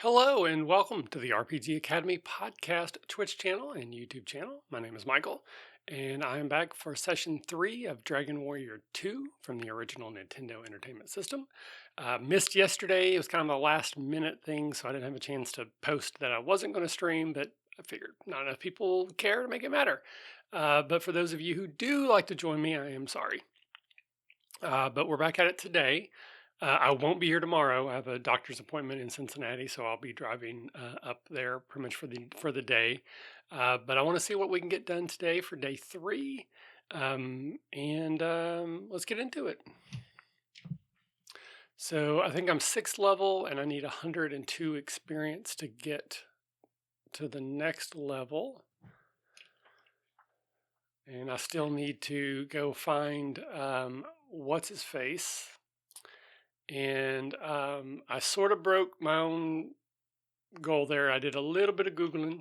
Hello and welcome to the RPG Academy podcast Twitch channel and YouTube channel. My name is Michael and I am back for session 3 of Dragon Warrior 2 from the original Nintendo Entertainment System. Missed yesterday, it was kind of a last minute thing, so I didn't have a chance to post that I wasn't going to stream, but I figured not enough people care to make it matter. But for those of you who do like to join me, I am sorry. But we're back at it today. I won't be here tomorrow. I have a doctor's appointment in Cincinnati, so I'll be driving up there pretty much for the day. But I want to see what we can get done today for day 3, and let's get into it. So I think I'm 6th level, and I need 102 experience to get to the next level. And I still need to go find what's his face. And I sort of broke my own goal there. I did a little bit of Googling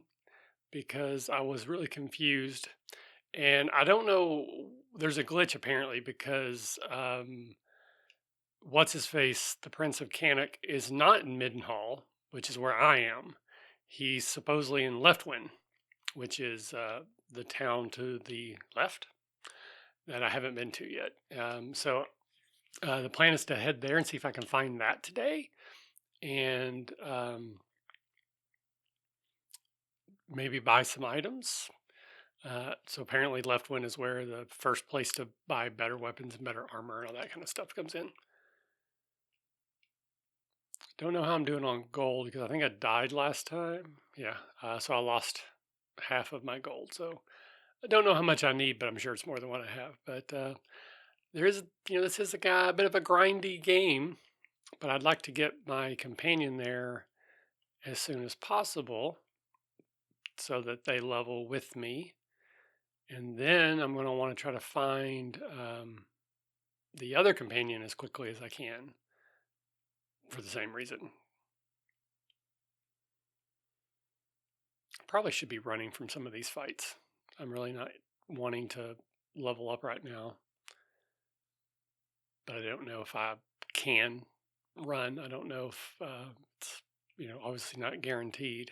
because I was really confused. And I don't know, there's a glitch apparently because what's his face, the Prince of Cannock, is not in Middenhall, which is where I am. He's supposedly in Leftwyn, which is the town to the left that I haven't been to yet. So the plan is to head there and see if I can find that today, and maybe buy some items. So apparently, Leftwyn is where the first place to buy better weapons and better armor and all that kind of stuff comes in. Don't know how I'm doing on gold because I think I died last time. Yeah, so I lost half of my gold. So I don't know how much I need, but I'm sure it's more than what I have. But there is, this is a bit of a grindy game, but I'd like to get my companion there as soon as possible so that they level with me. And then I'm going to want to try to find the other companion as quickly as I can for the same reason. Probably should be running from some of these fights. I'm really not wanting to level up right now, but I don't know if I can run. I don't know if it's, obviously not guaranteed.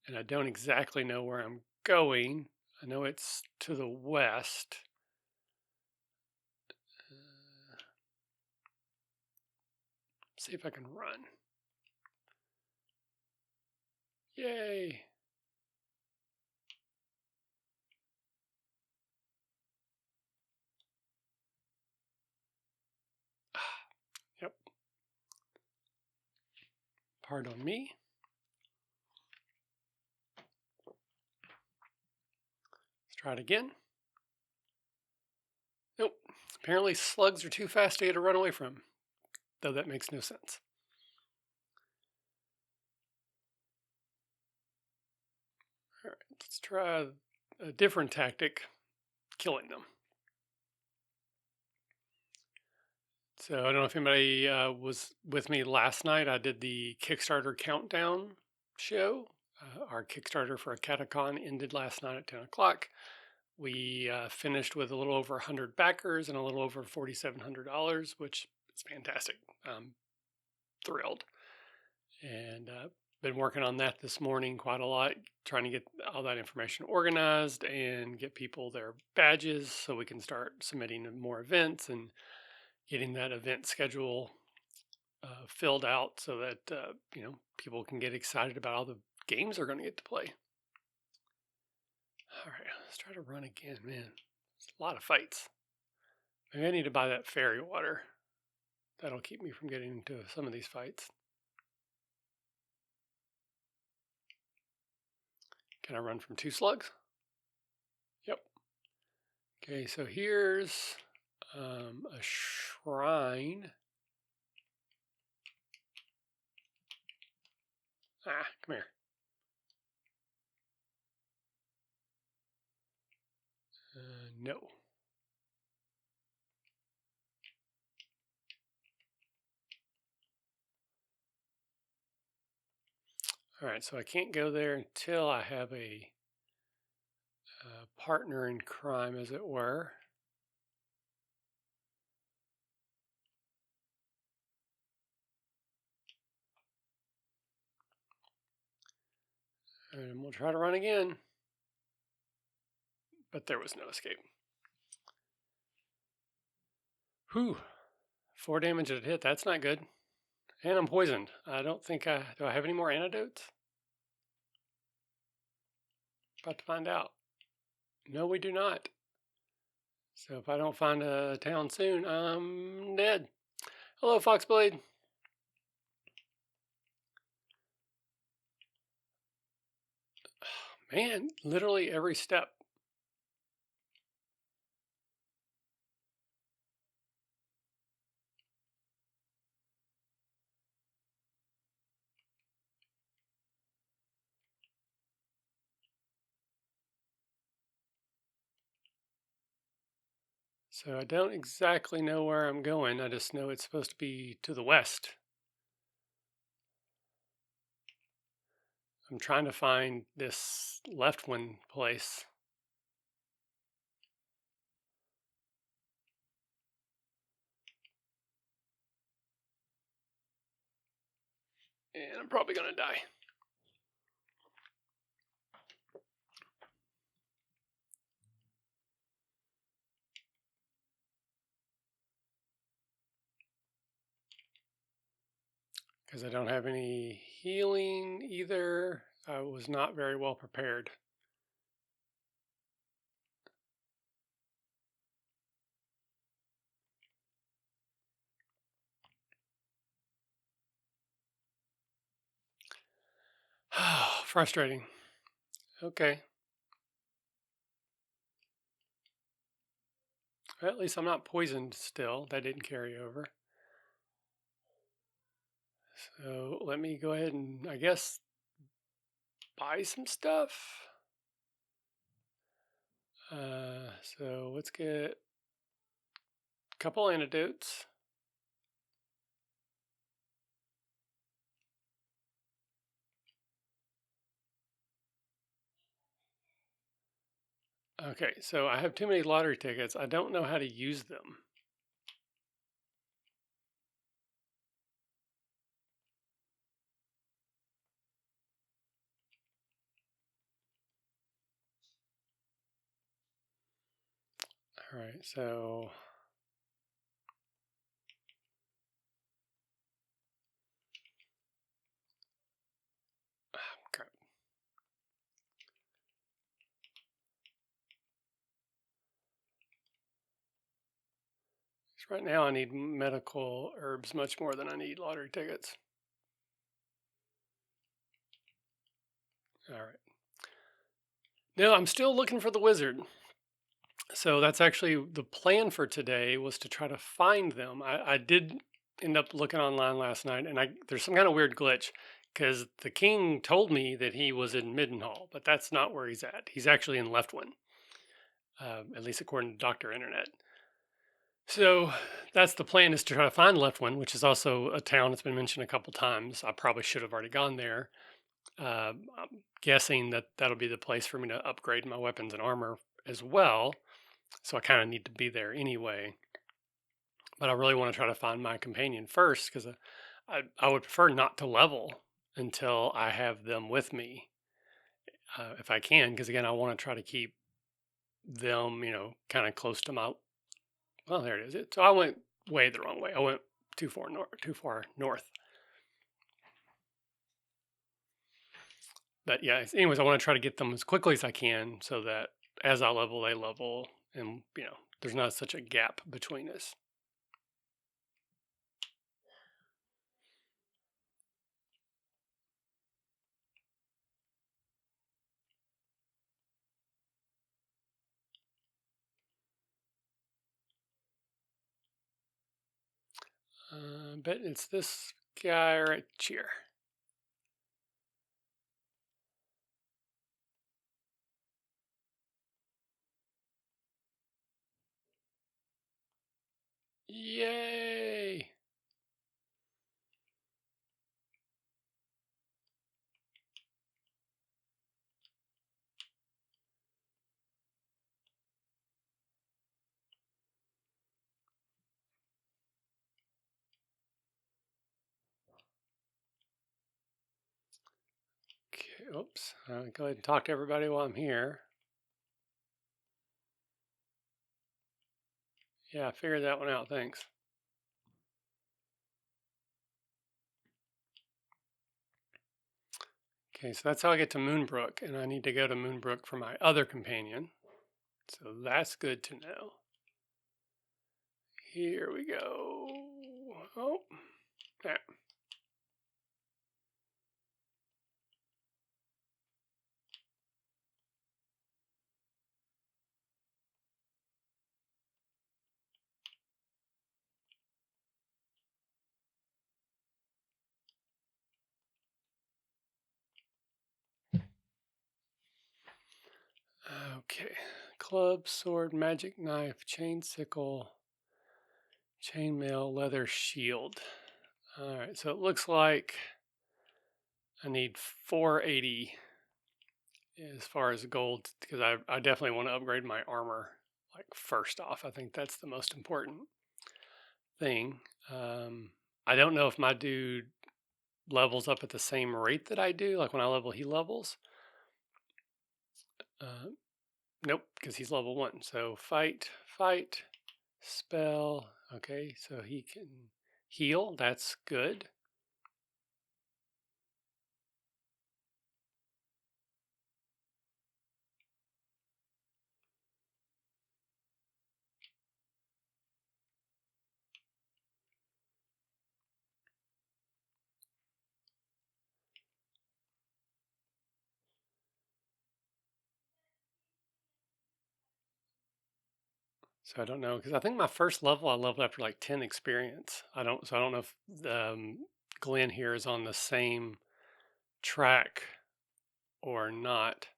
And I don't exactly know where I'm going. I know it's to the west. See if I can run. Yay! Yep. Pardon me. Let's try it again. Nope. Apparently slugs are too fast to get to run away from, though that makes no sense. All right, let's try a different tactic, killing them. So I don't know if anybody was with me last night. I did the Kickstarter countdown show. Our Kickstarter for a Catacon ended last night at 10 o'clock. We finished with a little over 100 backers and a little over $4,700, which is fantastic. I'm thrilled. And been working on that this morning quite a lot, trying to get all that information organized and get people their badges so we can start submitting more events and getting that event schedule filled out so that people can get excited about all the games they're going to get to play. All right, let's try to run again, man. It's a lot of fights. Maybe I need to buy that fairy water. That'll keep me from getting into some of these fights. Can I run from 2 slugs? Yep. Okay, so here's a shrine. Come here. No. All right, so I can't go there until I have a partner in crime, as it were. And we'll try to run again. But there was no escape. Whew. 4 damage at a hit. That's not good. And I'm poisoned. I don't think do I have any more antidotes? About to find out. No, we do not. So if I don't find a town soon, I'm dead. Hello, Foxblade. Man, literally every step. So I don't exactly know where I'm going. I just know it's supposed to be to the west. I'm trying to find this left one place. And I'm probably going to die. Because I don't have any healing either. I was not very well prepared. Frustrating. Okay. Well, at least I'm not poisoned still. That didn't carry over. So let me go ahead and, I guess, buy some stuff. So let's get a couple antidotes. Okay, so I have too many lottery tickets. I don't know how to use them. All right, so crap. So right now I need medical herbs much more than I need lottery tickets. All right. No, I'm still looking for the wizard. So that's actually the plan for today was to try to find them. I did end up looking online last night, and there's some kind of weird glitch because the king told me that he was in Middenhall, but that's not where he's at. He's actually in Leftwyn, at least according to Doctor Internet. So that's the plan, is to try to find Leftwyn, which is also a town that's been mentioned a couple times. I probably should have already gone there. I'm guessing that that'll be the place for me to upgrade my weapons and armor as well. So I kind of need to be there anyway. But I really want to try to find my companion first because I would prefer not to level until I have them with me, if I can. Because again, I want to try to keep them, kind of close to my. Well, there it is. So I went way the wrong way. I went too far north. Too far north. But yeah. Anyways, I want to try to get them as quickly as I can so that as I level, they level, and there's not such a gap between us. But it's this guy right here. Yay! Okay, Oops. Go ahead and talk to everybody while I'm here. Yeah, I figured that one out. Thanks. Okay, so that's how I get to Moonbrook, and I need to go to Moonbrook for my other companion. So that's good to know. Here we go. Oh, yeah. Okay. Club, sword, magic knife, chain sickle, chainmail, leather shield. All right, so it looks like I need 480 as far as gold because I definitely want to upgrade my armor like first off. I think that's the most important thing. Um, I don't know if my dude levels up at the same rate that I do. Like when I level, he levels. Uh, nope, because he's level 1. So fight, fight, spell. Okay, so he can heal. That's good. So I don't know because I think my first level I leveled after like 10 experience. I don't know if Glynn here is on the same track or not.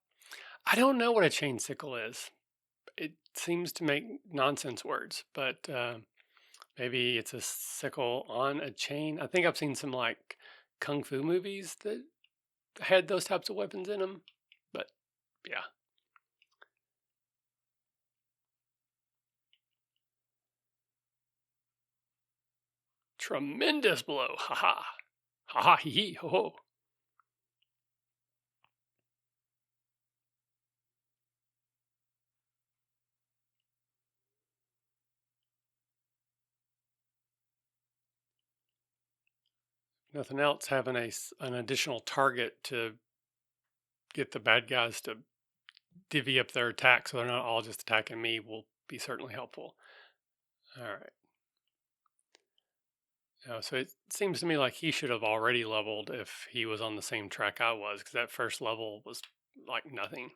I don't know what a chain sickle is. It seems to make nonsense words, but maybe it's a sickle on a chain. I think I've seen some like kung fu movies that had those types of weapons in them, but yeah. Tremendous blow. Ha ha. Ha ha hee hee ho ho. Nothing else, having an additional target to get the bad guys to divvy up their attack so they're not all just attacking me will be certainly helpful. All right. So it seems to me like he should have already leveled if he was on the same track I was, because that first level was like nothing.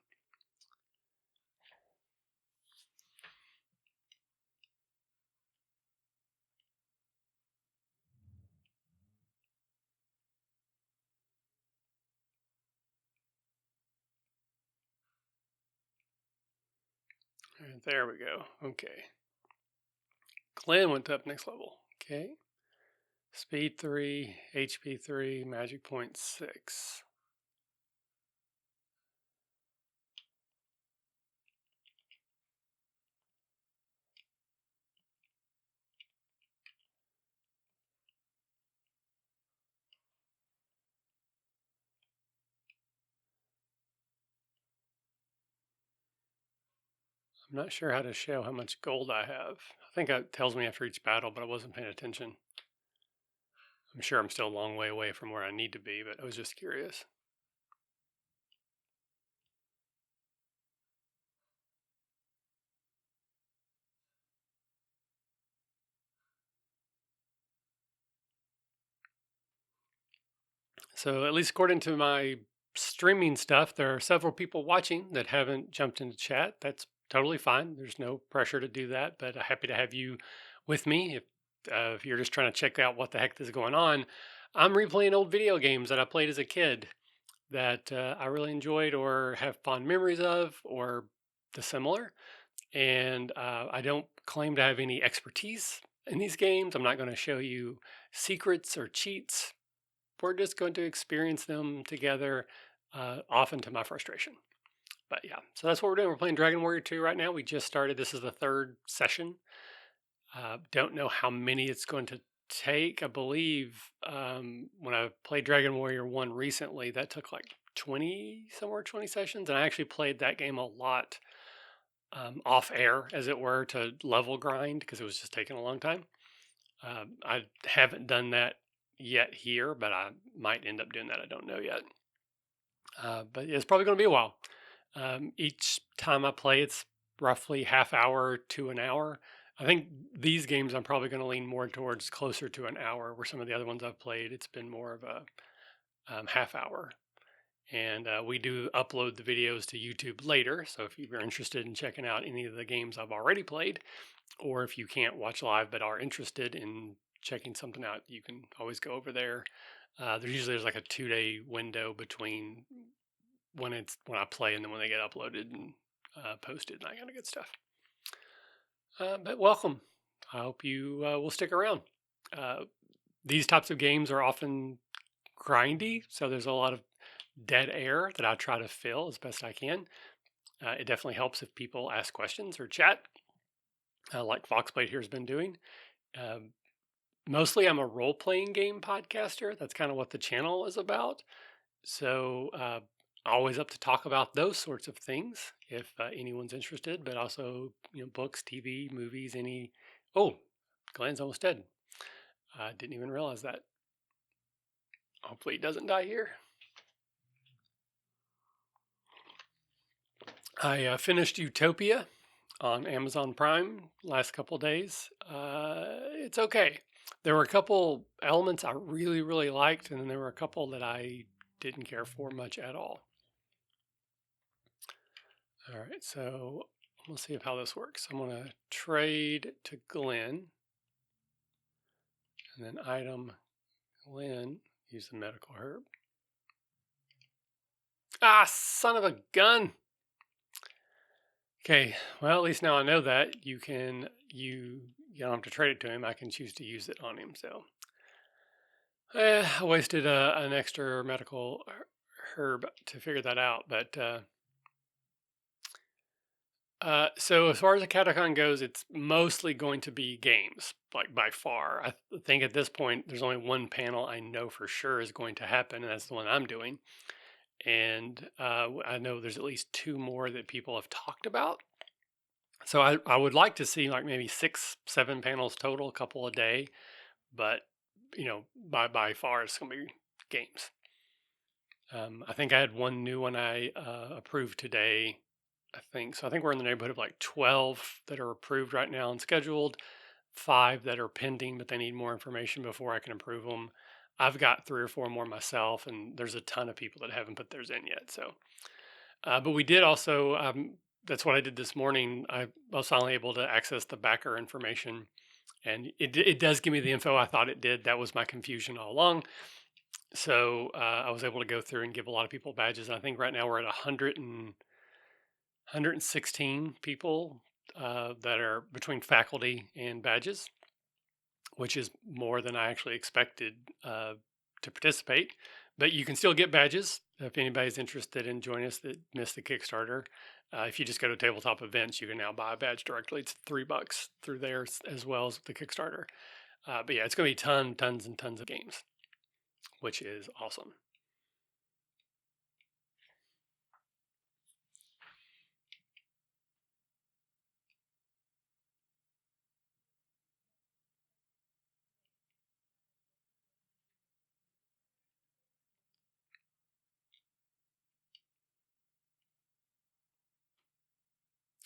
And there we go. Okay. Glynn went up next level. Okay. Speed 3, HP 3, magic point 6. I'm not sure how to show how much gold I have. I think it tells me after each battle, but I wasn't paying attention. I'm sure I'm still a long way away from where I need to be, but I was just curious. So, at least according to my streaming stuff, there are several people watching that haven't jumped into chat. That's totally fine. There's no pressure to do that, but I'm happy to have you with me. If you're just trying to check out what the heck is going on, I'm replaying old video games that I played as a kid that I really enjoyed or have fond memories of or the similar. And I don't claim to have any expertise in these games. I'm not going to show you secrets or cheats. We're just going to experience them together, often to my frustration. But yeah, so that's what we're doing. We're playing Dragon Warrior 2 right now. We just started. This is the third session. Don't know how many it's going to take. I believe when I played Dragon Warrior 1 recently, that took like 20 sessions, and I actually played that game a lot off air, as it were, to level grind because it was just taking a long time. I haven't done that yet here, but I might end up doing that. I don't know yet. But it's probably going to be a while. Each time I play, it's roughly half hour to an hour. I think these games I'm probably going to lean more towards closer to an hour, where some of the other ones I've played, it's been more of a half hour. And we do upload the videos to YouTube later. So if you're interested in checking out any of the games I've already played, or if you can't watch live but are interested in checking something out, you can always go over there. There's like a 2-day window between when I play and then when they get uploaded and posted and that kind of good stuff. But welcome. I hope you will stick around. These types of games are often grindy, so there's a lot of dead air that I try to fill as best I can. It definitely helps if people ask questions or chat, like Foxblade here has been doing. Mostly, I'm a role playing game podcaster. That's kind of what the channel is about. So, always up to talk about those sorts of things if anyone's interested, but also, books, TV, movies, any. Oh, Glenn's almost dead. I didn't even realize that. Hopefully, he doesn't die here. I finished Utopia on Amazon Prime last couple days. It's okay. There were a couple elements I really, really liked, and then there were a couple that I didn't care for much at all. All right, so we'll see how this works. I'm going to trade to Glynn, and then item Glynn, use the medical herb. Ah, son of a gun! Okay, well, at least now I know that you don't have to trade it to him. I can choose to use it on him. So I wasted an extra medical herb to figure that out. But so as far as the Catacon goes, it's mostly going to be games, like by far. I think at this point, there's only one panel I know for sure is going to happen, and that's the one I'm doing. And I know there's at least 2 more that people have talked about. So I would like to see like maybe 6, 7 panels total, a couple a day. But by far it's going to be games. I think I had one new one I approved today. I think so. I think we're in the neighborhood of like 12 that are approved right now and scheduled, 5 that are pending, but they need more information before I can approve them. I've got 3 or 4 more myself, and there's a ton of people that haven't put theirs in yet. So, but we did also. That's what I did this morning. I was finally able to access the backer information, and it does give me the info I thought it did. That was my confusion all along. So I was able to go through and give a lot of people badges. And I think right now we're at 116 people that are between faculty and badges, which is more than I actually expected to participate. But you can still get badges if anybody's interested in joining us that missed the Kickstarter. If you just go to tabletop events, you can now buy a badge directly. It's $3 through there as well as the Kickstarter. But yeah, it's going to be tons and tons of games, which is awesome.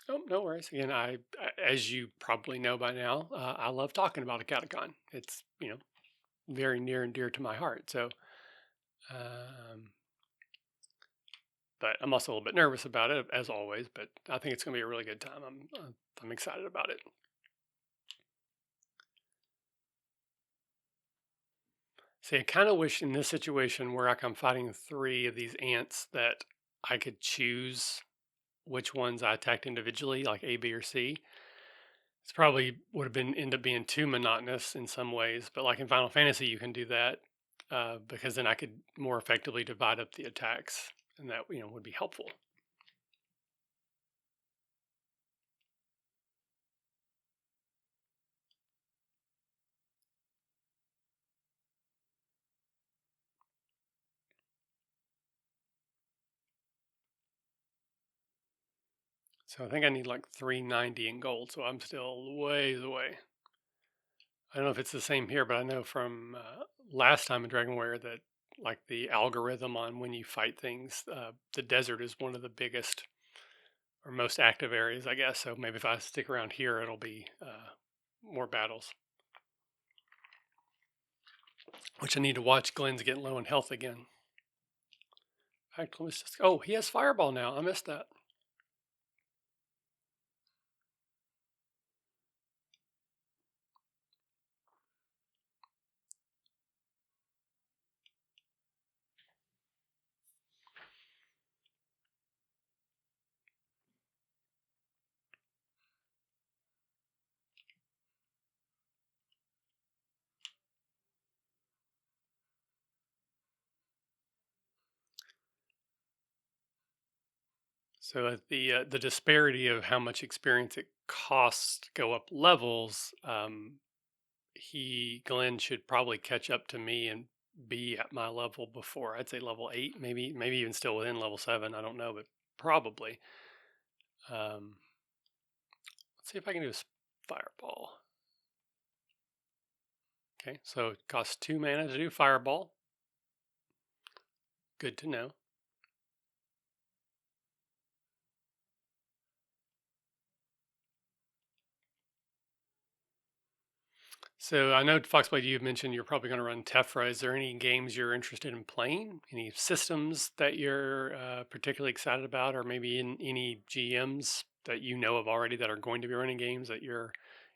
Oh, no worries. Again, as you probably know by now, I love talking about a catacon. It's very near and dear to my heart. So, um, but I'm also a little bit nervous about it, as always. But I think it's going to be a really good time. I'm excited about it. See, I kind of wish in this situation where I'm fighting 3 of these ants that I could choose which ones I attacked individually, like A, B, or C. It's probably would have been end up being too monotonous in some ways, but like in Final Fantasy, you can do that because then I could more effectively divide up the attacks, and that would be helpful. So I think I need like 390 in gold, so I'm still ways away. I don't know if it's the same here, but I know from last time in Dragon Warrior that like the algorithm on when you fight things, the desert is one of the biggest or most active areas, I guess. So maybe if I stick around here, it'll be more battles. Which I need to watch. Glynn's getting low in health again. In fact, let's just. Oh, he has Fireball now. I missed that. So the disparity of how much experience it costs to go up levels, Glynn should probably catch up to me and be at my level before. I'd say level 8, maybe even still within level 7. I don't know, but probably. Um, let's see if I can do a Fireball. Okay, so it costs 2 mana to do Fireball. Good to know. So I know, Foxblade, you've mentioned you're probably going to run Tephra. Is there any games you're interested in playing? Any systems that you're particularly excited about, or maybe in any GMs that you know of already that are going to be running games that you're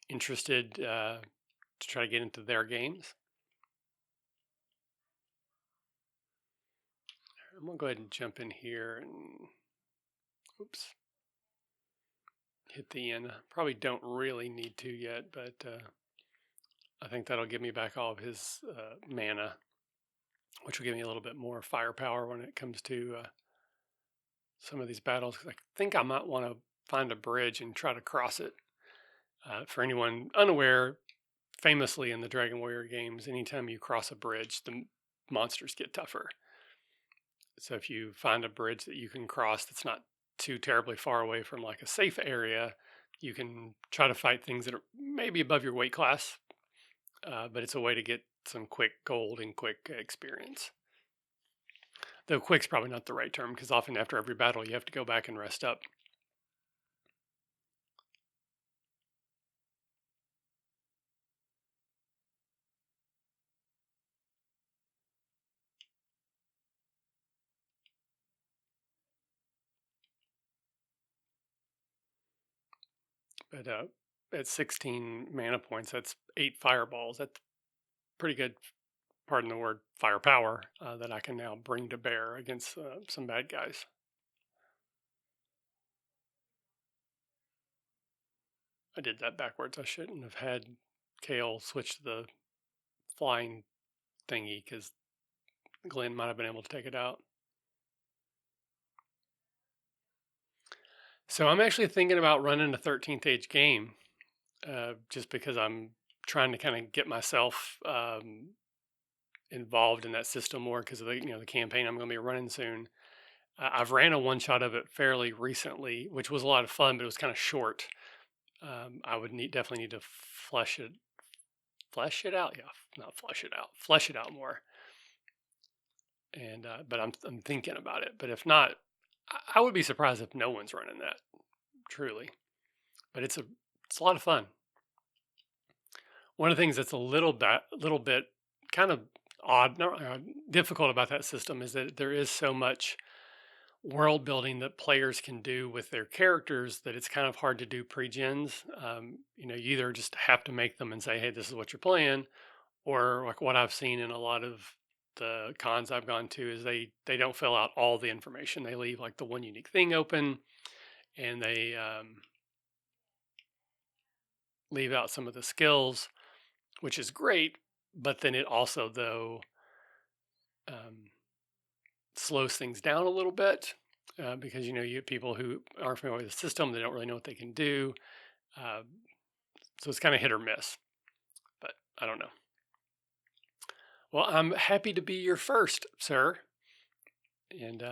interested to try to get into their games? I'm going to go ahead and jump in here and, oops, hit the end. Probably don't really need to yet, but I think that'll give me back all of his mana, which will give me a little bit more firepower when it comes to some of these battles. I think I might want to find a bridge and try to cross it. For anyone unaware, famously in the Dragon Warrior games, anytime you cross a bridge, the monsters get tougher. So if you find a bridge that you can cross that's not too terribly far away from like a safe area, you can try to fight things that are maybe above your weight class, but it's a way to get some quick gold and quick experience. Though quick's probably not the right term because often after every battle you have to go back and rest up. But at 16 mana points, that's 8 fireballs. That's pretty good, pardon the word, firepower that I can now bring to bear against some bad guys. I did that backwards. I shouldn't have had Kale switch to the flying thingy because Glynn might have been able to take it out. So I'm actually thinking about running a 13th Age game just because I'm trying to kind of get myself involved in that system more because of the campaign I'm going to be running soon. I've ran a one shot of it fairly recently, which was a lot of fun, but it was kind of short. I would definitely need to flesh it out. Yeah, not flesh it out more. And but I'm thinking about it. But if not, I would be surprised if no one's running that. Truly, but it's a lot of fun. One of the things that's a little bit kind of odd, difficult about that system is that there is so much world building that players can do with their characters that it's kind of hard to do pre-gens. You either just have to make them and say, hey, this is what you're playing, or like what I've seen in a lot of the cons I've gone to is they don't fill out all the information. They leave like the one unique thing open, and they leave out some of the skills, which is great. But then it also though um, slows things down a little bit because you have people who aren't familiar with the system. They don't really know what they can do. Uh, so it's kind of hit or miss. But I don't know. Well, I'm happy to be your first, sir, and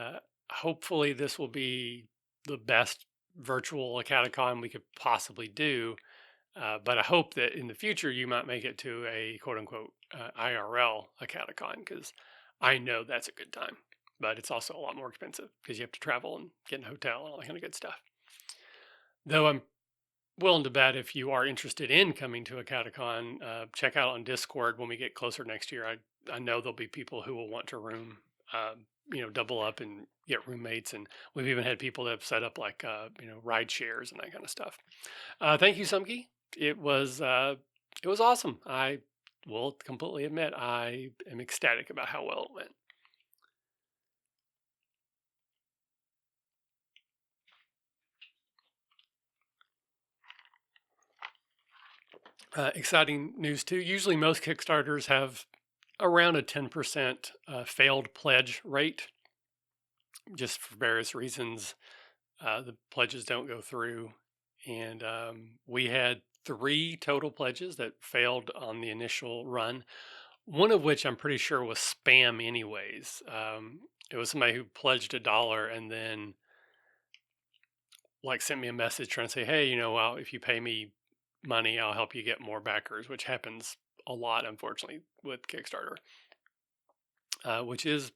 hopefully this will be the best virtual Acadecon we could possibly do. But I hope that in the future you might make it to a quote unquote IRL Acadecon, because I know that's a good time. But it's also a lot more expensive because you have to travel and get in a hotel and all that kind of good stuff. Though I'm willing to bet if you are interested in coming to a Catacon, check out on Discord when we get closer next year. I know there'll be people who will want to room, double up and get roommates, and we've even had people that have set up like ride shares and that kind of stuff. Thank you, Sumki. It was awesome. I will completely admit I am ecstatic about how well it went. Exciting news too. Usually, most Kickstarters have around a 10% failed pledge rate, just for various reasons. The pledges don't go through, and we had 3 total pledges that failed on the initial run. One of which I'm pretty sure was spam, anyways. It was somebody who pledged $1 and then like sent me a message trying to say, "Hey, well, if you pay me money, I'll help you get more backers," which happens a lot, unfortunately, with Kickstarter. Which is,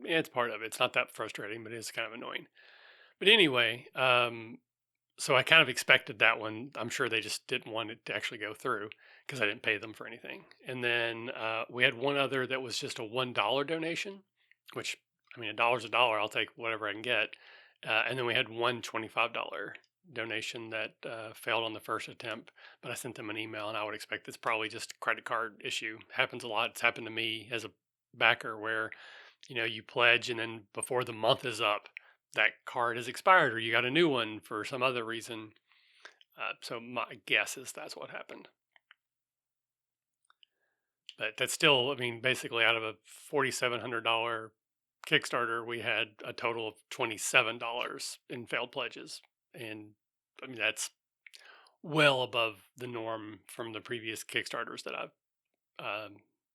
it's part of it. It's not that frustrating, but it's kind of annoying. But anyway, so I kind of expected that one. I'm sure they just didn't want it to actually go through because I didn't pay them for anything. And then we had one other that was just a $1 donation, which, I mean, $1's a dollar. I'll take whatever I can get. And then we had one $25 donation that failed on the first attempt, but I sent them an email, and I would expect it's probably just a credit card issue. Happens a lot. It's happened to me as a backer where, you pledge and then before the month is up, that card is expired or you got a new one for some other reason. So my guess is that's what happened. But that's still, I mean, basically out of a $4,700 Kickstarter, we had a total of $27 in failed pledges. And I mean, that's well above the norm from the previous Kickstarters that I've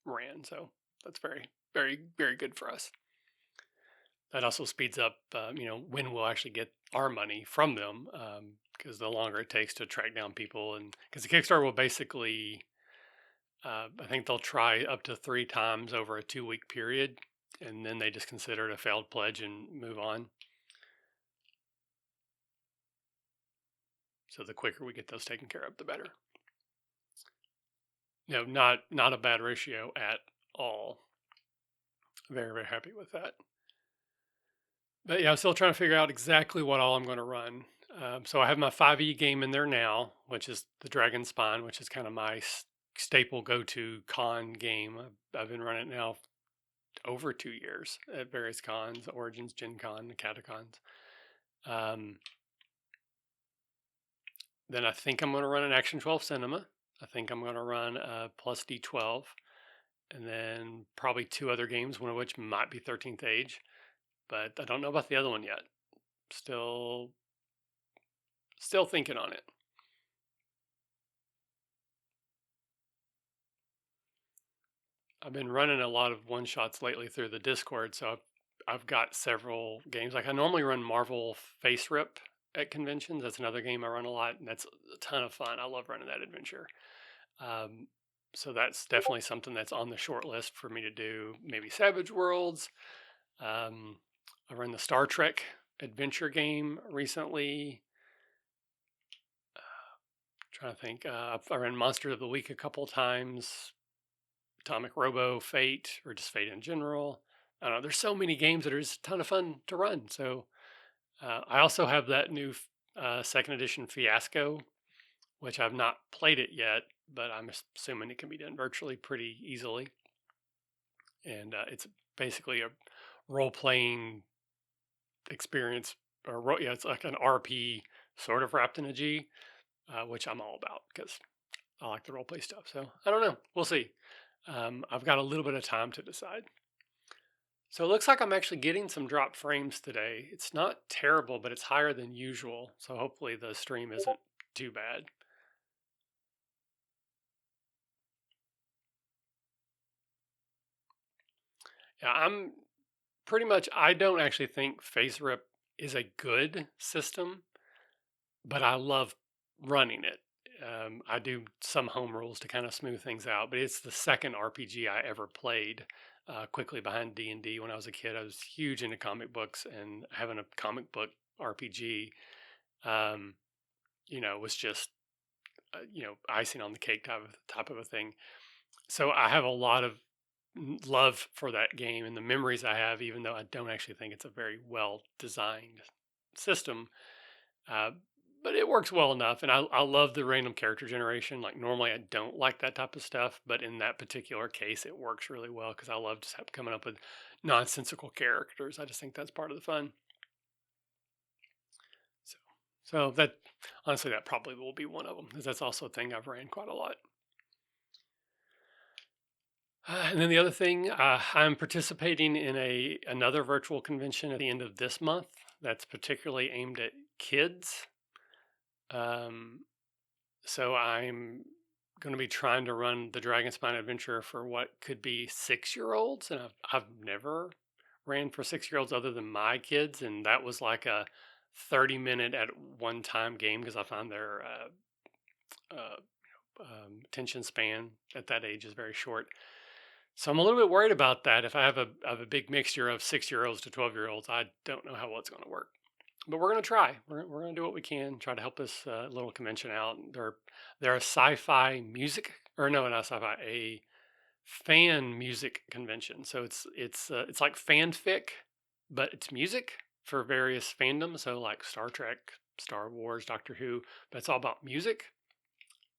ran. So that's very, very, very good for us. That also speeds up, when we'll actually get our money from them, because the longer it takes to track down people, and because the Kickstarter will basically, I think they'll try up to 3 times over a 2-week period, and then they just consider it a failed pledge and move on. So the quicker we get those taken care of, the better. Not a bad ratio at all. Very, very happy with that. But yeah, I'm still trying to figure out exactly what all I'm going to run. So I have my 5e game in there now, which is the Dragon Spine, which is kind of my staple go-to con game. I've been running it now over 2 years at various cons, Origins, Gen Con, the Catacons. Then I think I'm going to run an Action 12 Cinema. I think I'm going to run a plus D12. And then probably 2 other games, one of which might be 13th Age. But I don't know about the other one yet. Still thinking on it. I've been running a lot of one shots lately through the Discord, so I've got several games. Like I normally run Marvel Face Rip at conventions. That's another game I run a lot, and that's a ton of fun. I love running that adventure. So that's definitely something that's on the short list for me to do. Maybe Savage Worlds. I ran the Star Trek adventure game recently. Trying to think. I ran Monster of the Week a couple times. Atomic Robo, Fate, or just Fate in general. I don't know. There's so many games that are just a ton of fun to run. So I also have that new second edition Fiasco, which I've not played it yet, but I'm assuming it can be done virtually pretty easily. And it's basically a role-playing experience, or it's like an RP sort of wrapped in a G, which I'm all about because I like the role-play stuff. So I don't know. We'll see. I've got a little bit of time to decide. So it looks like I'm actually getting some dropped frames today. It's not terrible, but it's higher than usual. So hopefully the stream isn't too bad. Yeah, I don't actually think FaceRip is a good system. but I love running it. I do some home rules to kind of smooth things out, but it's the second RPG I ever played, quickly behind D&D. When I was a kid, I was huge into comic books, and having a comic book RPG, um, was just icing on the cake type of a thing. So I have a lot of love for that game and the memories I have, even though I don't actually think it's a very well designed system. Uh, but it works well enough, and I love the random character generation. Like normally, I don't like that type of stuff, but in that particular case, it works really well because I love just coming up with nonsensical characters. I just think that's part of the fun. So, so that honestly, that probably will be one of them, because that's also a thing I've ran quite a lot. And then the other thing, I'm participating in another virtual convention at the end of this month that's particularly aimed at kids. Um, so I'm going to be trying to run the Dragon Spine Adventure for what could be 6-year-olds, and I've never ran for 6-year-olds other than my kids, and that was like a 30-minute at one time game because I find their attention span at that age is very short. So I'm a little bit worried about that. If I have a big mixture of 6-year-olds to 12-year-olds, I don't know how well it's going to work. But we're going to try. We're going to do what we can, try to help this little convention out. They're a sci-fi music, or no, not sci-fi, a fan music convention. So it's like fanfic, but it's music for various fandoms. So like Star Trek, Star Wars, Doctor Who. But it's all about music.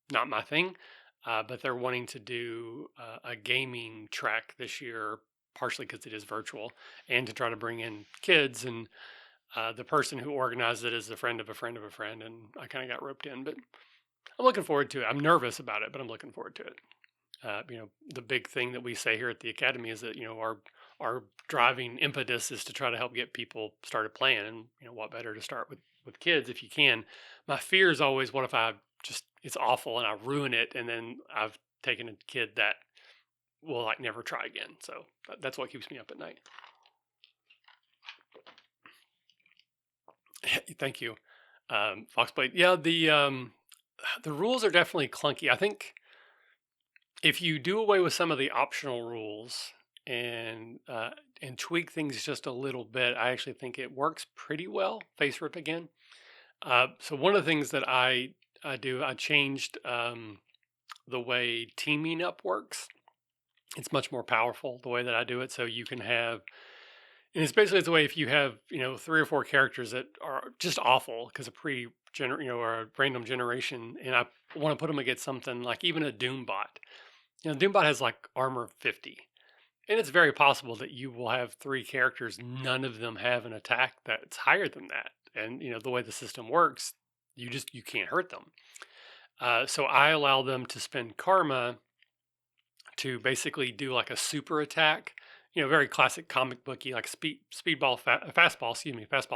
Not my thing. But they're wanting to do a gaming track this year, partially because it is virtual, and to try to bring in kids. And the person who organized it is a friend of a friend of a friend, and I kind of got roped in. But I'm looking forward to it. I'm nervous about it, but I'm looking forward to it. The big thing that we say here at the academy is that our driving impetus is to try to help get people started playing, and what better to start with kids if you can. My fear is always, what if I just it's awful and I ruin it, and then I've taken a kid that will like never try again. So that's what keeps me up at night. Thank you, Foxblade. Yeah, the rules are definitely clunky. I think if you do away with some of the optional rules and tweak things just a little bit, I actually think it works pretty well. Face rip again. So one of the things that I do, I changed the way teaming up works. It's much more powerful the way that I do it. So you can have, and it's the way if you have 3 or 4 characters that are just awful because of or a random generation, and I want to put them against something like even a Doom bot. Doombot has like armor 50. And it's very possible that you will have 3 characters, none of them have an attack that's higher than that. And the way the system works, you can't hurt them. So I allow them to spend karma to basically do like a super attack. Very classic comic booky, like fastball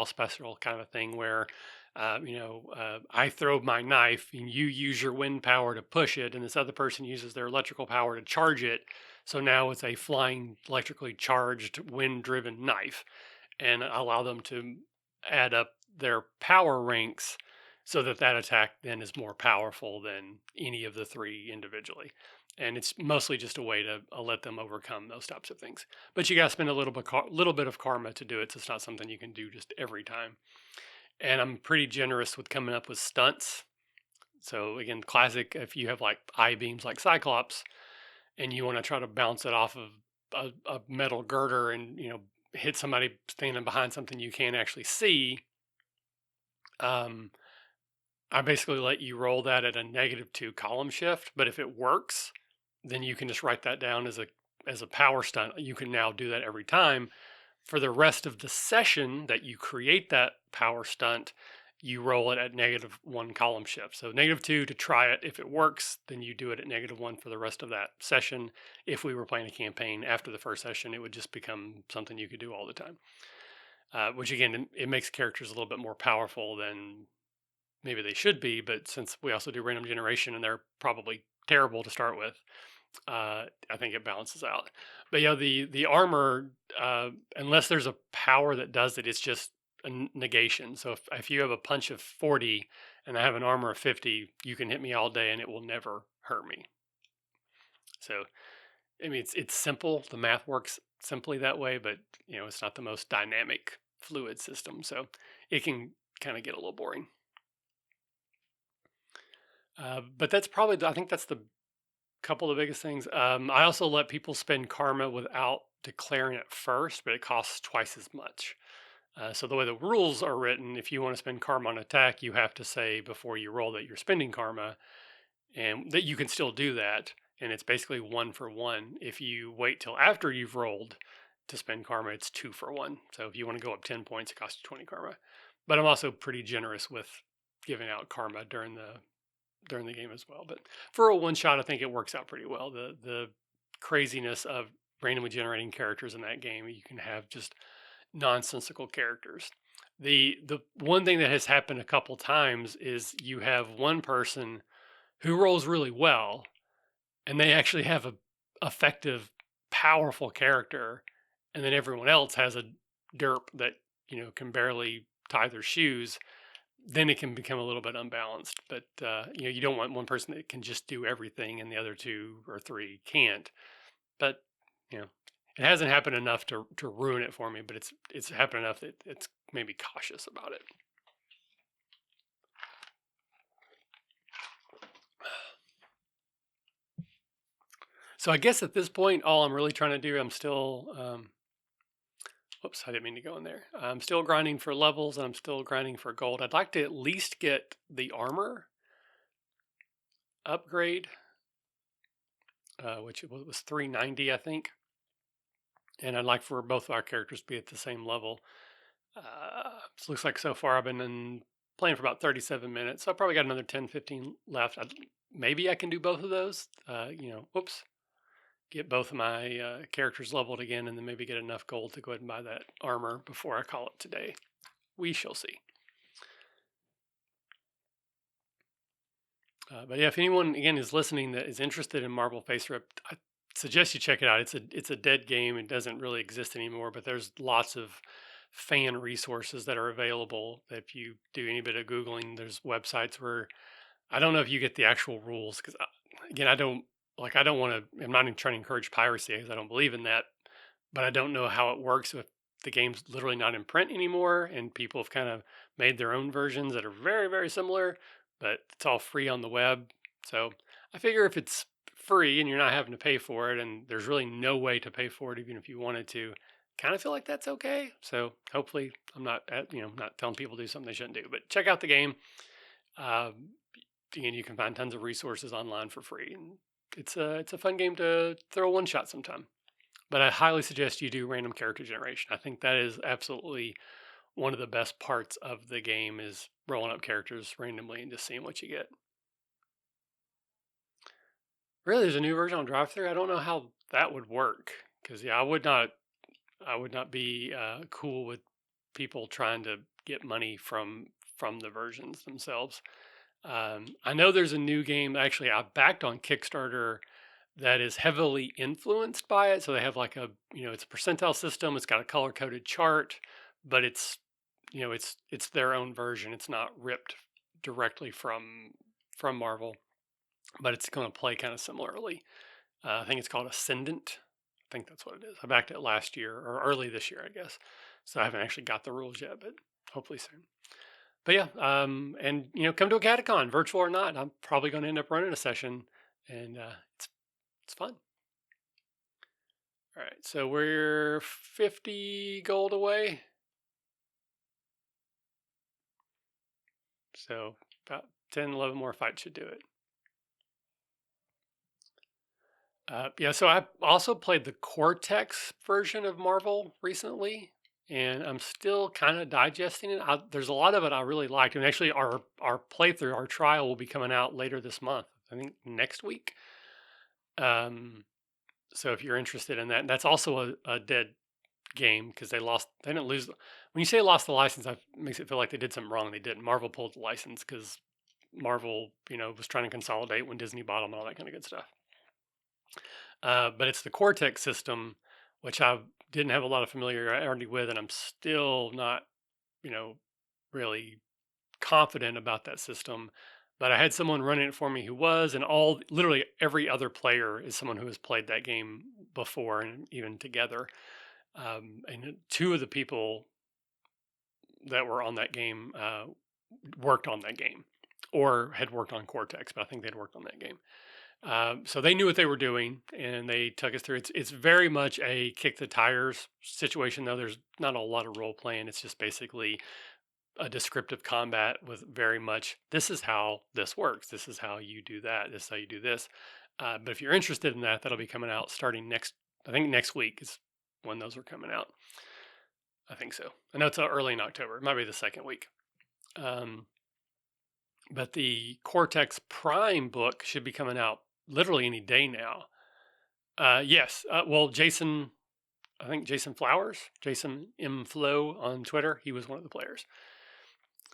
special kind of a thing where I throw my knife and you use your wind power to push it, and this other person uses their electrical power to charge it. So now it's a flying, electrically charged, wind driven knife, and allow them to add up their power ranks so that attack then is more powerful than any of the 3 individually. And it's mostly just a way to let them overcome those types of things. But you got to spend a little bit of karma to do it, so it's not something you can do just every time. And I'm pretty generous with coming up with stunts. So again, classic, if you have like eye beams like Cyclops and you want to try to bounce it off of a metal girder and hit somebody standing behind something you can't actually see, I basically let you roll that at a -2 column shift. But if it works, then you can just write that down as a power stunt. You can now do that every time. For the rest of the session that you create that power stunt, you roll it at -1 column shift. So -2 to try it. If it works, then you do it at -1 for the rest of that session. If we were playing a campaign after the first session, it would just become something you could do all the time. Which again, it makes characters a little bit more powerful than maybe they should be. But since we also do random generation and they're probably terrible to start with, I think it balances out. But yeah, the armor, unless there's a power that does it, it's just a negation. So if you have a punch of 40 and I have an armor of 50, you can hit me all day and it will never hurt me. So I mean, it's simple. The math works simply that way, but it's not the most dynamic, fluid system, so it can kind of get a little boring. But that's probably, I think that's the couple of the biggest things. I also let people spend karma without declaring it first, but it costs twice as much. So the way the rules are written, if you want to spend karma on attack, you have to say before you roll that you're spending karma, and that you can still do that. And it's basically 1 for 1. If you wait till after you've rolled to spend karma, it's 2 for 1. So if you want to go up 10 points, it costs you 20 karma. But I'm also pretty generous with giving out karma during the game as well. But for a one shot, I think it works out pretty well. The craziness of randomly generating characters in that game, you can have just nonsensical characters. The one thing that has happened a couple times is you have one person who rolls really well, and they actually have a effective, powerful character, and then everyone else has a derp that can barely tie their shoes. Then it can become a little bit unbalanced. But you don't want one person that can just do everything and the other two or three can't. But you know, it hasn't happened enough to ruin it for me. But it's happened enough that it's maybe cautious about it. So I guess at this point, all I'm really trying to do, I'm still, whoops, I didn't mean to go in there. I'm still grinding for levels and I'm still grinding for gold. I'd like to at least get the armor upgrade, which was 390, I think. And I'd like for both of our characters to be at the same level. It looks like so far I've been playing for about 37 minutes. So I probably got another 10, 15 left. Maybe I can do both of those. Whoops. Get both of my characters leveled again, and then maybe get enough gold to go ahead and buy that armor before I call it today. We shall see. But yeah, if anyone again is listening that is interested in Marvel Face Rip, I suggest you check it out. It's a dead game. It doesn't really exist anymore, but there's lots of fan resources that are available. If you do any bit of Googling, there's websites where I don't know if you get the actual rules because again, I don't want to. I'm not even trying to encourage piracy because I don't believe in that. But I don't know how it works if the game's literally not in print anymore, and people have kind of made their own versions that are very, very similar, but it's all free on the web. So I figure if it's free and you're not having to pay for it, and there's really no way to pay for it, even if you wanted to, kind of feel like that's okay. So hopefully, I'm not not telling people to do something they shouldn't do. But check out the game. Again, you can find tons of resources online for free, and it's a fun game to throw one shot sometime. But I highly suggest you do random character generation. I think that is absolutely one of the best parts of the game is rolling up characters randomly and just seeing what you get. Really, there's a new version on drive-through. I don't know how that would work because yeah, I would not be cool with people trying to get money from the versions themselves. I know there's a new game. Actually, I backed on Kickstarter that is heavily influenced by it. So they have like it's a percentile system. It's got a color coded chart, but it's their own version. It's not ripped directly from Marvel, but it's going to play kind of similarly. I think it's called Ascendant. I think that's what it is. I backed it last year or early this year, I guess. So I haven't actually got the rules yet, but hopefully soon. But yeah, and come to a catacon, virtual or not. I'm probably going to end up running a session, and it's fun. All right, so we're 50 gold away. So about 10, 11 more fights should do it. Yeah, so I also played the Cortex version of Marvel recently, and I'm still kind of digesting it. There's a lot of it I really liked, and actually our playthrough, our trial will be coming out later this month. I think next week. So if you're interested in that, that's also a dead game because they didn't lose. When you say lost the license, that makes it feel like they did something wrong. They didn't. Marvel pulled the license because Marvel, was trying to consolidate when Disney bought them and all that kind of good stuff. But it's the Cortex system, which I didn't have a lot of familiarity with, and I'm still not you know, really confident about that system. But I had someone running it for me who was, and literally every other player is someone who has played that game before and even together. And two of the people that were on that game worked on that game or had worked on Cortex, but I think they'd worked on that game. So they knew what they were doing, and they took us through. It's very much a kick the tires situation, though. There's not a lot of role playing. It's just basically a descriptive combat with very much this is how this works. This is how you do that. This is how you do this. But if you're interested in that, that'll be coming out starting I think next week is when those are coming out. I think so. I know it's early in October. It might be the second week. Um, but the Cortex Prime book should be coming out literally any day now. Yes. Well, I think Jason Flowers, Jason M. Flo on Twitter, he was one of the players.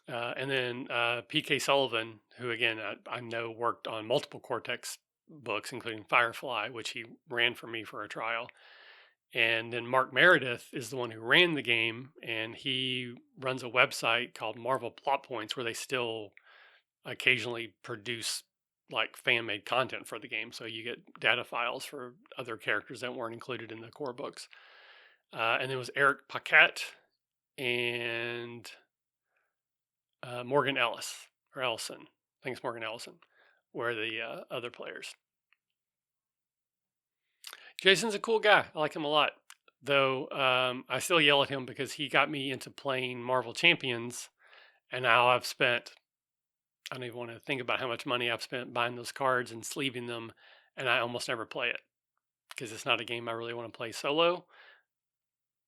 And then P.K. Sullivan, who again I know worked on multiple Cortex books, including Firefly, which he ran for me for a trial. And then Mark Meredith is the one who ran the game, and he runs a website called Marvel Plot Points, where they still occasionally produce like fan made content for the game. So you get data files for other characters that weren't included in the core books. And there was Eric Paquette and Morgan Ellis or Ellison. I think it's Morgan Ellison, were the other players. Jason's a cool guy. I like him a lot. Though I still yell at him because he got me into playing Marvel Champions, and now I've spent, I don't even want to think about how much money I've spent buying those cards and sleeving them, and I almost never play it because it's not a game I really want to play solo.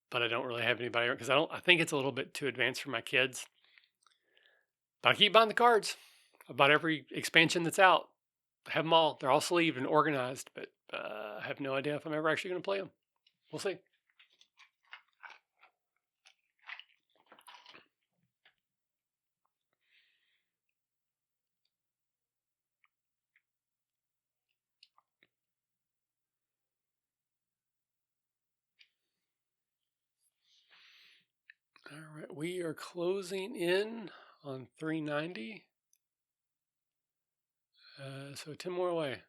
But I don't really have anybody because I think it's a little bit too advanced for my kids. But I keep buying the cards. I bought every expansion that's out. I have them all. They're all sleeved and organized, but I have no idea if I'm ever actually going to play them. We'll see. All right, we are closing in on 390. So 10 more away.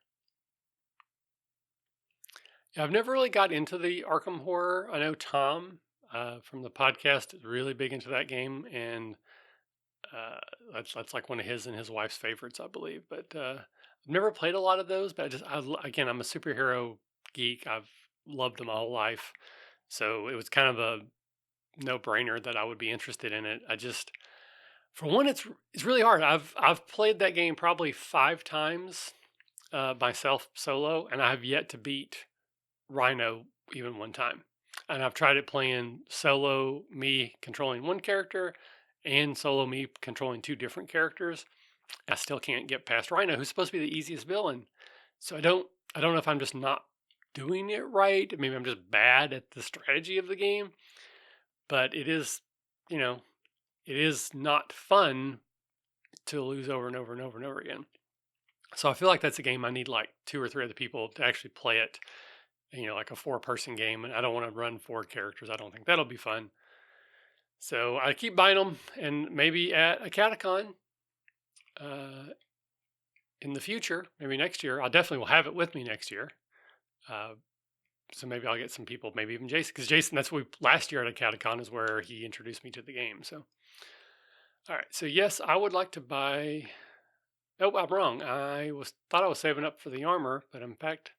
Yeah, I've never really got into the Arkham horror. I know Tom from the podcast is really big into that game, and that's like one of his and his wife's favorites, I believe. But I've never played a lot of those. But again, I'm a superhero geek. I've loved them my whole life, so it was kind of a no-brainer that I would be interested in it. For one, it's really hard. I've played that game probably 5 times myself solo, and I have yet to beat Rhino even one time. And I've tried it playing solo, me controlling one character, and solo me controlling 2 different characters. I still can't get past Rhino, who's supposed to be the easiest villain. So I don't know if I'm just not doing it right. Maybe I'm just bad at the strategy of the game. But it is, you know, it is not fun to lose over and over and over and over again. So I feel like that's a game I need like 2 or 3 other people to actually play it, like a 4-person game. And I don't want to run 4 characters. I don't think that'll be fun. So I keep buying them, and maybe at a Catacon in the future, maybe next year, I definitely will have it with me next year. So maybe I'll get some people, maybe even Jason, because Jason, that's what last year at a Catacon is where he introduced me to the game. So, all right. So yes, I would like to buy. Nope, I'm wrong. Thought I was saving up for the armor, but in fact,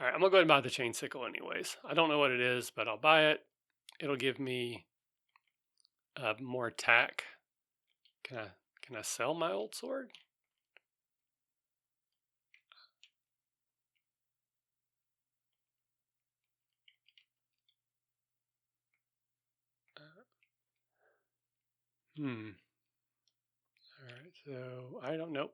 all right, I'm gonna go ahead and buy the chain sickle anyways. I don't know what it is, but I'll buy it. It'll give me more attack. Can I sell my old sword? Hmm. All right, so I don't know.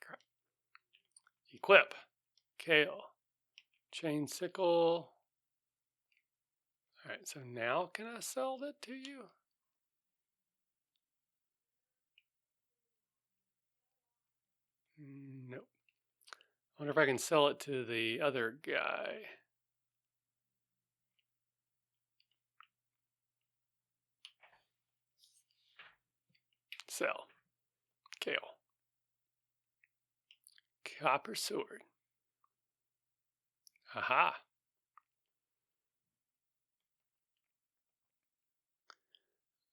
Crap. Equip. Kale. Chain sickle. All right, so now can I sell that to you? Nope. I wonder if I can sell it to the other guy. Sell. Kale. Copper sword. Aha.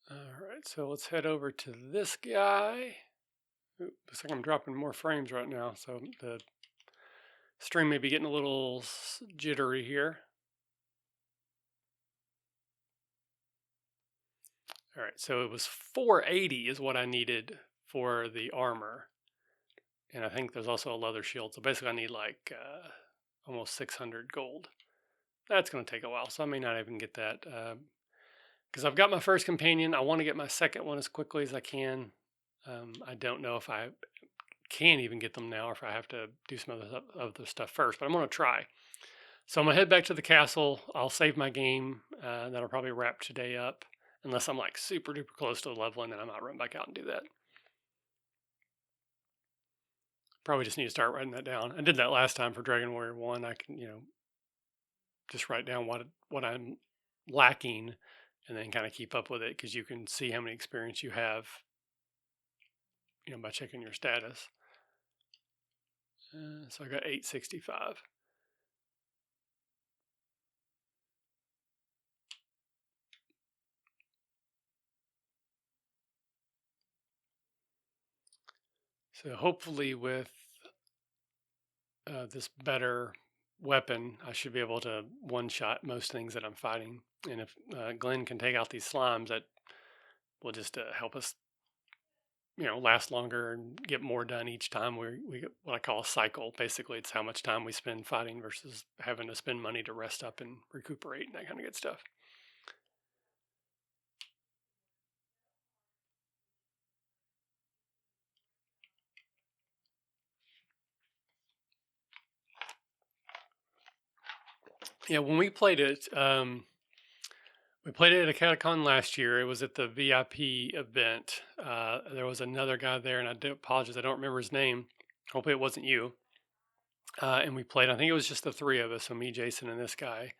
Alright, so let's head over to this guy. Ooh, looks like I'm dropping more frames right now, so the stream may be getting a little jittery here. Alright, so it was 480 is what I needed for the armor. And I think there's also a leather shield. So basically I need like almost 600 gold. That's going to take a while, so I may not even get that. Because I've got my first companion. I want to get my second one as quickly as I can. I don't know if I can even get them now or if I have to do some other stuff first, but I'm going to try. So I'm going to head back to the castle. I'll save my game. That'll probably wrap today up. Unless I'm like super duper close to the leveling, then I might run back out and do that. Probably just need to start writing that down. I did that last time for Dragon Warrior 1. I can, just write down what I'm lacking and then kind of keep up with it because you can see how many experience you have, by checking your status. So I got 865. So hopefully with this better weapon, I should be able to one-shot most things that I'm fighting. And if Glynn can take out these slimes, that will just help us, last longer and get more done each time. We get what I call a cycle. Basically, it's how much time we spend fighting versus having to spend money to rest up and recuperate and that kind of good stuff. Yeah, when we played it, we played it at a Catacon last year. It was at the VIP event. There was another guy there, and I do apologize, I don't remember his name. Hopefully, it wasn't you. And we played. I think it was just the three of us, so me, Jason, and this guy.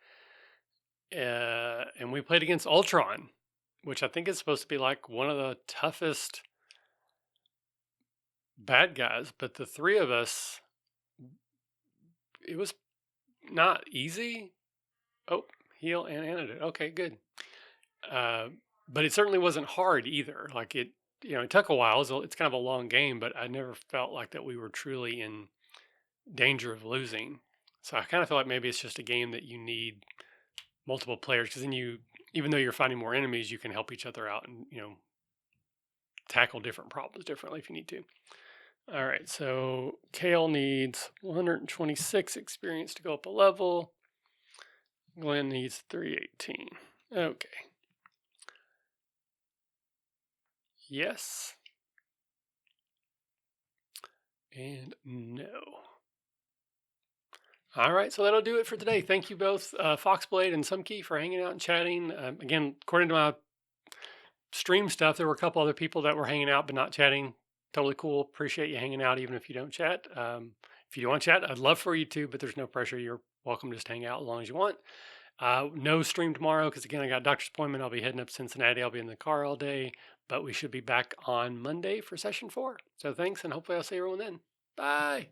And we played against Ultron, which I think is supposed to be like one of the toughest bad guys. But the three of us, it was not easy. Oh, heal and antidote. Okay, good. But it certainly wasn't hard either. Like it took a while. It's kind of a long game, but I never felt like that we were truly in danger of losing. So I kind of feel like maybe it's just a game that you need multiple players because then even though you're fighting more enemies, you can help each other out and tackle different problems differently if you need to. All right, so Kale needs 126 experience to go up a level. Glynn needs 318. Okay. Yes. And no. All right, so that'll do it for today. Thank you both, Foxblade and Sumkey, for hanging out and chatting. Again, according to my stream stuff, there were a couple other people that were hanging out but not chatting. Totally cool. Appreciate you hanging out, even if you don't chat. If you do want to chat, I'd love for you to, but there's no pressure. You're welcome to just hang out as long as you want. No stream tomorrow because, again, I got a doctor's appointment. I'll be heading up to Cincinnati. I'll be in the car all day, but we should be back on Monday for session 4. So thanks, and hopefully I'll see everyone then. Bye.